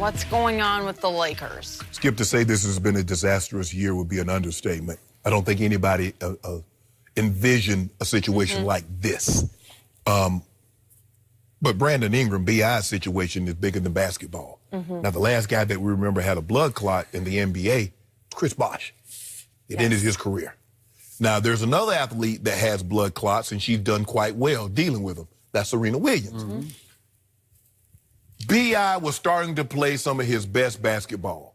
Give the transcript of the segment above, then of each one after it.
what's going on with the Lakers? Skip, to say this has been a disastrous year would be an understatement. I don't think anybody envisioned a situation like this. But Brandon Ingram, B.I.'s situation is bigger than basketball. Now, the last guy that we remember had a blood clot in the NBA, Chris Bosh. It ended his career. Now, there's another athlete that has blood clots, and she's done quite well dealing with them. That's Serena Williams. B.I. was starting to play some of his best basketball.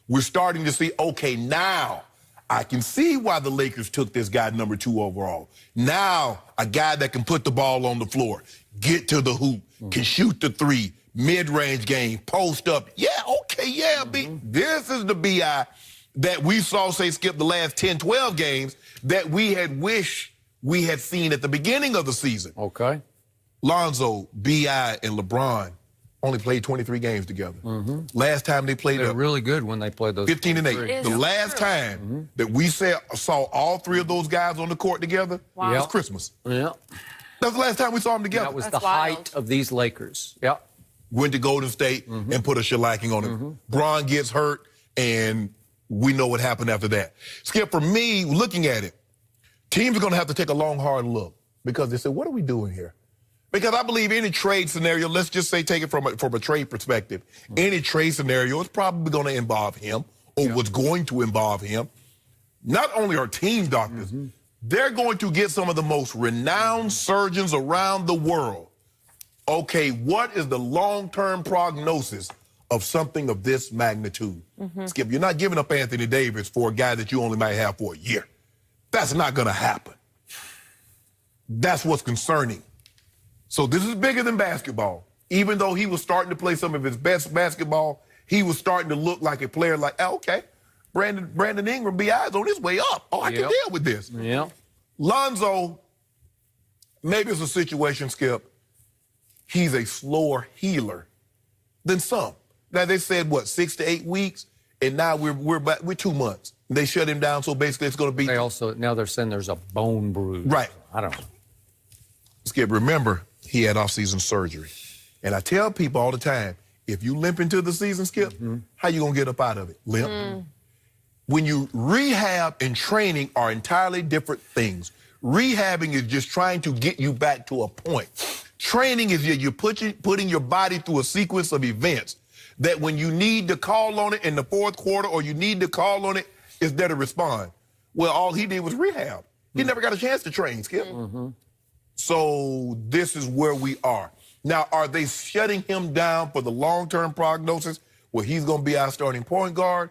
We're starting to see, okay, now I can see why the Lakers took this guy number 2 overall. Now, a guy that can put the ball on the floor, get to the hoop, can shoot the 3, mid-range game, post up. Yeah, okay, yeah, this is the B.I. that we saw, say, Skip, the last 10, 12 games that we had wished we had seen at the beginning of the season. Okay. Lonzo, B.I., and LeBron only played 23 games together. Last time they played, they're really good when they play those 15 and 8. The last time that we saw all 3 of those guys on the court together was Christmas. Yeah. That's the last time we saw them together. That was the height of these Lakers. Yeah. Went to Golden State and put a shellacking on him. Bron gets hurt, and we know what happened after that. Skip, for me, looking at it, teams are going to have to take a long, hard look because they say, what are we doing here? Because I believe any trade scenario, let's just say take it from a trade perspective, any trade scenario is probably going to involve him or was going to involve him. Not only are team doctors, they're going to get some of the most renowned surgeons around the world. Okay, what is the long-term prognosis of something of this magnitude? Skip, you're not giving up Anthony Davis for a guy that you only might have for a year. That's not going to happen. That's what's concerning. So this is bigger than basketball. Even though he was starting to play some of his best basketball, he was starting to look like a player like, oh, okay, Brandon Ingram, B.I. is on his way up. Oh, I can deal with this. Lonzo, maybe it's a situation, Skip, he's a slower healer than some. Now, they said, what, 6 to 8 weeks? And now we're 2 months. They shut him down, so basically it's going to be... Now they're saying there's a bone bruise. Right. I don't know. Skip, remember, he had off-season surgery. And I tell people all the time, if you limp into the season, Skip, how you going to get up out of it? Limp. When you rehab and training are entirely different things. Rehabbing is just trying to get you back to a point. Training is you're putting your body through a sequence of events that when you need to call on it in the 4th quarter or you need to call on it, it's there to respond. Well, all he did was rehab. He never got a chance to train, Skip. So this is where we are. Now, are they shutting him down for the long-term prognosis where he's going to be our starting point guard?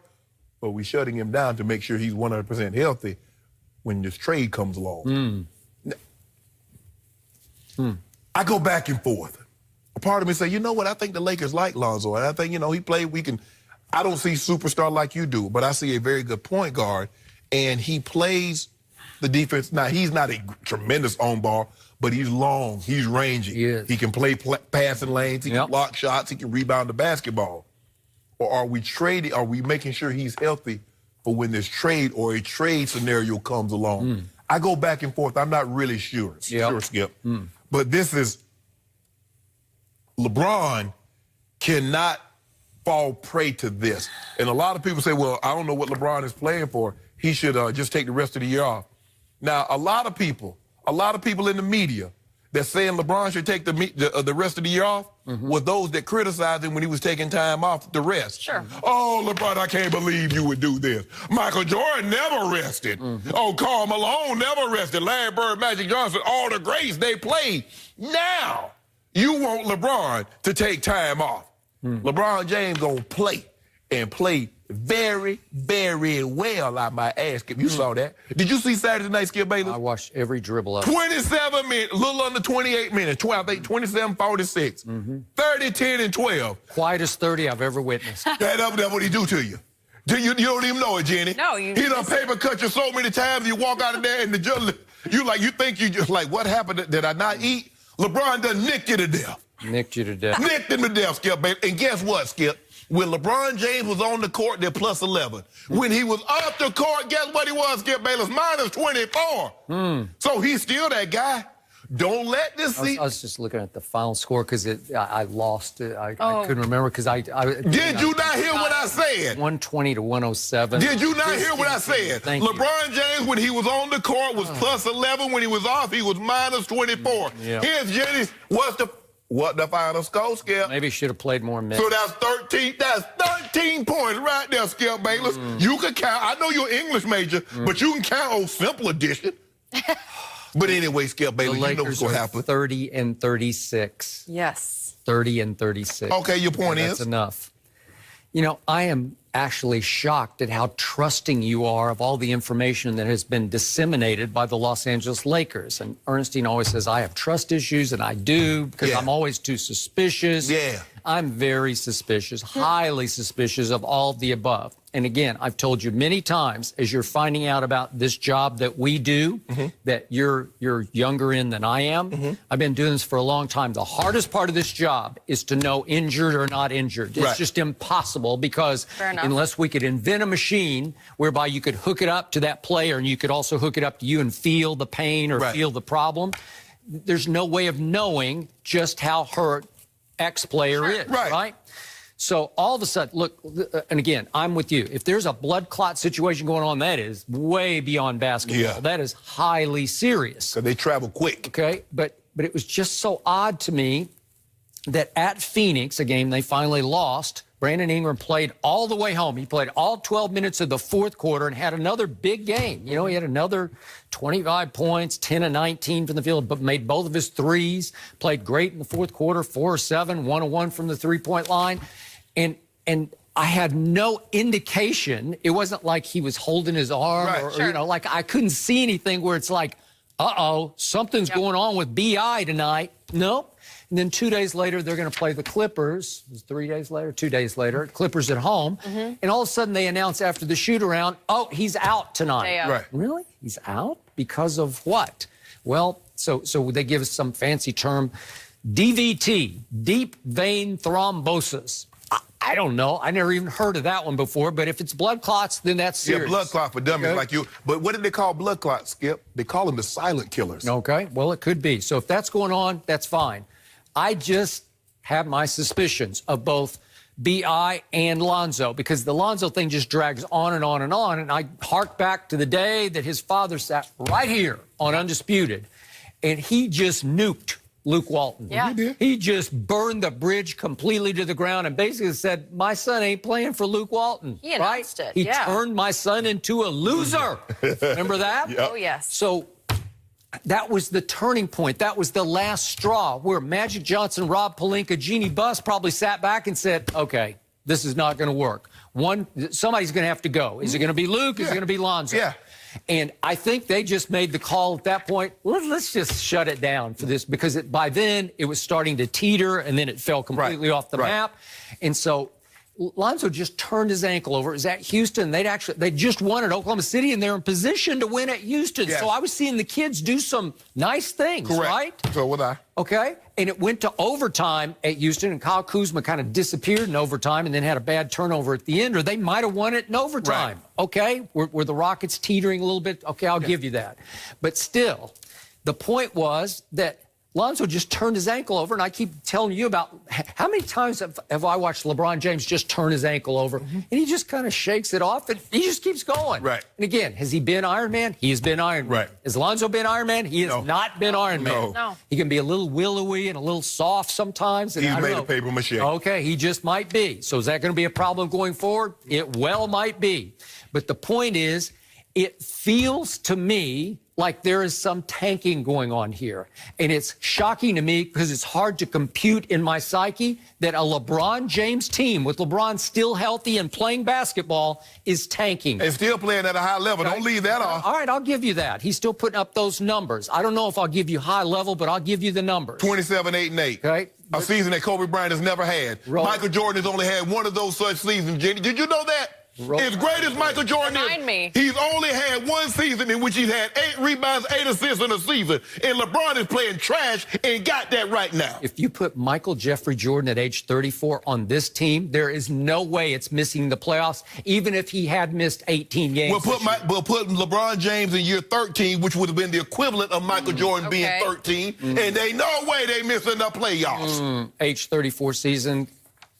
Or are we shutting him down to make sure he's 100% healthy when this trade comes along? I go back and forth. A part of me say, you know what, I think the Lakers like Lonzo. And I think, he played, I don't see superstar like you do, but I see a very good point guard. And he plays the defense. Now, he's not a tremendous on ball, but he's long, he's rangy. He can play passing lanes, he can block shots, he can rebound the basketball. Or are we making sure he's healthy for when this trade or a trade scenario comes along? I go back and forth. I'm not really sure, Skip. But this is, LeBron cannot fall prey to this. And a lot of people say, well, I don't know what LeBron is playing for. He should just take the rest of the year off. Now, a lot of people in the media that's saying LeBron should take the rest of the year off were those that criticized him when he was taking time off to rest. Oh, LeBron, I can't believe you would do this. Michael Jordan never rested. Oh, Karl Malone never rested. Larry Bird, Magic Johnson, all the greats, they played. Now, you want LeBron to take time off. LeBron James gonna play and play very, very well, I might ask. If you saw that. Did you see Saturday night, Skip Bayless? I watched every dribble of it. 27 minutes, a little under 28 minutes. I think 27-46. 30, 10, and 12. Quietest 30 I've ever witnessed. That's what he do to you. You don't even know it, Jenny. No, he done paper cut you so many times. You walk out of there and you think you just like, what happened? Did I not eat? LeBron done nicked you to death. Nicked you to death. Nicked him to death, Skip Bayless. And guess what, Skip? When LeBron James was on the court, they're plus 11. When he was off the court, guess what he was, Skip Bayless? Minus 24. So he's still that guy. Don't let this I see. was just looking at the final score because I lost it. I Oh. couldn't remember because I Did you not hear what I said? 120 to 107. Did you not hear what I said? Thank you. LeBron James, when he was on the court, was plus 11. When he was off, he was minus 24. Yeah. Here's Jenny's. What the final score, Skip? Maybe should have played more minutes. So that's 13. That's 13 points right there, Skip Bayless. You can count. I know you're an English major, but you can count on simple addition. But anyway, Skip The Bayless, you know what's Lakers going to are happen. 30 and 36. Yes. 30 and 36. Okay, your point That's is? enough. You know, I am actually shocked at how trusting you are of all the information that has been disseminated by the Los Angeles Lakers. And Ernestine always says, I have trust issues, and I do, because Yeah. I'm always too suspicious. Yeah. I'm very suspicious, highly suspicious of all of the above. And again, I've told you many times, as you're finding out about this job that we do, that you're younger in than I am. I've been doing this for a long time. The hardest part of this job is to know injured or not injured. It's Right. just impossible because Fair enough. unless we could invent a machine whereby you could hook it up to that player and you could also hook it up to you and feel the pain or Right. feel the problem, there's no way of knowing just how hurt X player is, Right. So all of a sudden, look, and again, I'm with you. If there's a blood clot situation going on, that is way beyond basketball. Yeah. That is highly serious. Because they travel quick. Okay, but it was just so odd to me that at Phoenix, a game they finally lost, Brandon Ingram played all the way home. He played all 12 minutes of the fourth quarter and had another big game. You know, he had another 25 points, 10 and 19 from the field, but made both of his threes, played great in the fourth quarter, 4-7, 1-1 from the three-point line. And I had no indication. It wasn't like he was holding his arm Right. or, Sure. you know, like I couldn't see anything where it's like, uh-oh, something's going on with BI tonight. Nope. And then 2 days later, they're going to play the Clippers. It was 3 days later, 2 days later, Clippers at home. And all of a sudden they announce after the shoot-around, oh, he's out tonight. Day out. Right. Really? He's out? Because of what? Well, so they give us some fancy term, DVT, deep vein thrombosis. I don't know. I never even heard of that one before, but if it's blood clots, then that's serious. Yeah, blood clot for dummies Okay. like you. But what did they call blood clots, Skip? They call them the silent killers. Okay, well, it could be. So if that's going on, that's fine. I just have my suspicions of both B.I. and Lonzo because the Lonzo thing just drags on and on and on. And I hark back to the day that his father sat right here on Undisputed, and he just nuked Luke Walton. Yeah. He did. He just burned the bridge completely to the ground and basically said, my son ain't playing for Luke Walton. He announced right? it, He yeah. turned my son into a loser. Remember that? Oh, yes. So that was the turning point. That was the last straw where Magic Johnson, Rob Pelinka, Jeannie Buss probably sat back and said, okay, this is not going to work. Somebody's going to have to go. Is it going to be Luke? Is it going to be Lonzo? Yeah. And I think they just made the call at that point, let's just shut it down for this because by then it was starting to teeter and then it fell completely off the map. And so Lonzo just turned his ankle over. It was at Houston. They just won at Oklahoma City and they're in position to win at Houston. Yes. So I was seeing the kids do some nice things, Correct. right? So was I. Okay. And it went to overtime at Houston, and Kyle Kuzma kind of disappeared in overtime and then had a bad turnover at the end, or they might have won it in overtime. Right. Okay. Were the Rockets teetering a little bit? Okay, I'll give you that. But still, the point was that Lonzo just turned his ankle over, and I keep telling you about how many times have I watched LeBron James just turn his ankle over, and he just kind of shakes it off, and he just keeps going. Right. And again, has he been Iron Man? He has been Iron Man. Right. Has Lonzo been Iron Man? He has not been Iron Man. No. He can be a little willowy and a little soft sometimes. And He's I don't made know. of paper mache. Okay, he just might be. So is that going to be a problem going forward? It well might be. But the point is, it feels to me like there is some tanking going on here. And it's shocking to me because it's hard to compute in my psyche that a LeBron James team with LeBron still healthy and playing basketball is tanking. And still playing at a high level. Don't leave that off. All right, I'll give you that. He's still putting up those numbers. I don't know if I'll give you high level, but I'll give you the numbers. 27, 8, and 8. Okay. A season that Kobe Bryant has never had. Right. Michael Jordan has only had one of those such seasons, Jenny. Did you know that? As great as Michael Jordan Remind is, me. he's only had one season in which he's had 8 rebounds, 8 assists in a season. And LeBron is playing trash and got that right now. If you put Michael Jeffrey Jordan at age 34 on this team, there is no way it's missing the playoffs, even if he had missed 18 games. We'll put LeBron James in year 13, which would have been the equivalent of Michael Jordan being 13, and they no way they missing the playoffs. Age 34 season.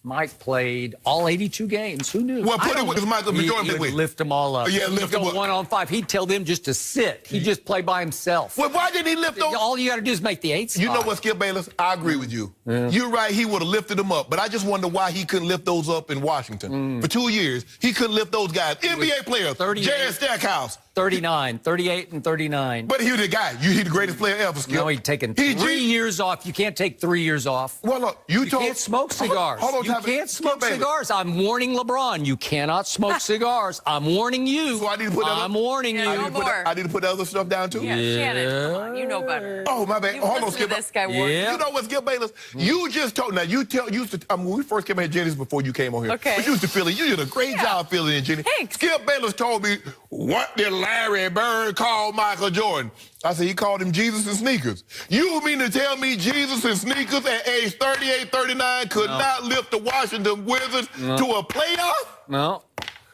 Mike played all 82 games. Who knew? Well, put it with Michael Jordan. He would lift them all up. Yeah, He'd lift them go up. 1-on-5. He'd tell them just to sit. He'd just play by himself. Well, why didn't he lift those? All you got to do is make the 8 spot. You know what, Skip Bayless? I agree with you. You're right. He would have lifted them up. But I just wonder why he couldn't lift those up in Washington. For 2 years, he couldn't lift those guys. NBA players, 38. Jared Stackhouse. 39, 38 and 39. But he was the guy. He's the greatest player ever, Skip. No, he'd taken 3 years off. You can't take 3 years off. Well, look, you can't smoke cigars. Hold on, you can't smoke cigars. I'm warning LeBron. You cannot smoke cigars. I'm warning you. So I need to put that I'm warning you. I need to put other stuff down, too? Yeah, Shannon, come on, you know better. Oh, my bad. You Hold on, listen to Skip. this guy work. Yeah. You know what, Skip Bayless? You just told, now you used to, when we first came in Jenny's before you came on here. Okay. But you used to fill in. You did a great job filling in, Jenny. Thanks. Skip Bayless told me, what did Larry Bird call Michael Jordan? I said, he called him Jesus and sneakers. You mean to tell me Jesus and sneakers at age 38, 39 could not lift the Washington Wizards to a playoff? No.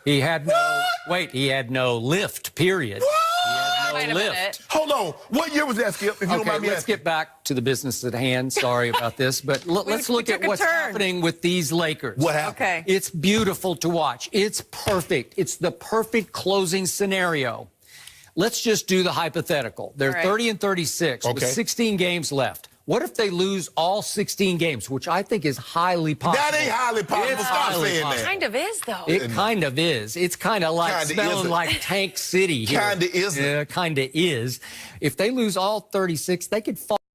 He had no, wait, he had no lift, period. He had Wait no a lift. minute. Hold on. What year was that, Skip, if you don't mind me let's asking? get back to the business at hand. Sorry about this, but let's look at took a what's turn. happening with these Lakers. What happened? Okay. It's beautiful to watch. It's perfect. It's the perfect closing scenario. Let's just do the hypothetical. They're All right. 30 and 36 with Okay. 16 games left. What if they lose all 16 games, which I think is highly possible? That ain't highly possible. It's Stop highly saying possible. that. Kind of is, though. It kind of is. It's kind of like Kinda smelling isn't. like Tank City here. Kinda isn't. Yeah, kind of is. If they lose all 36, they could fall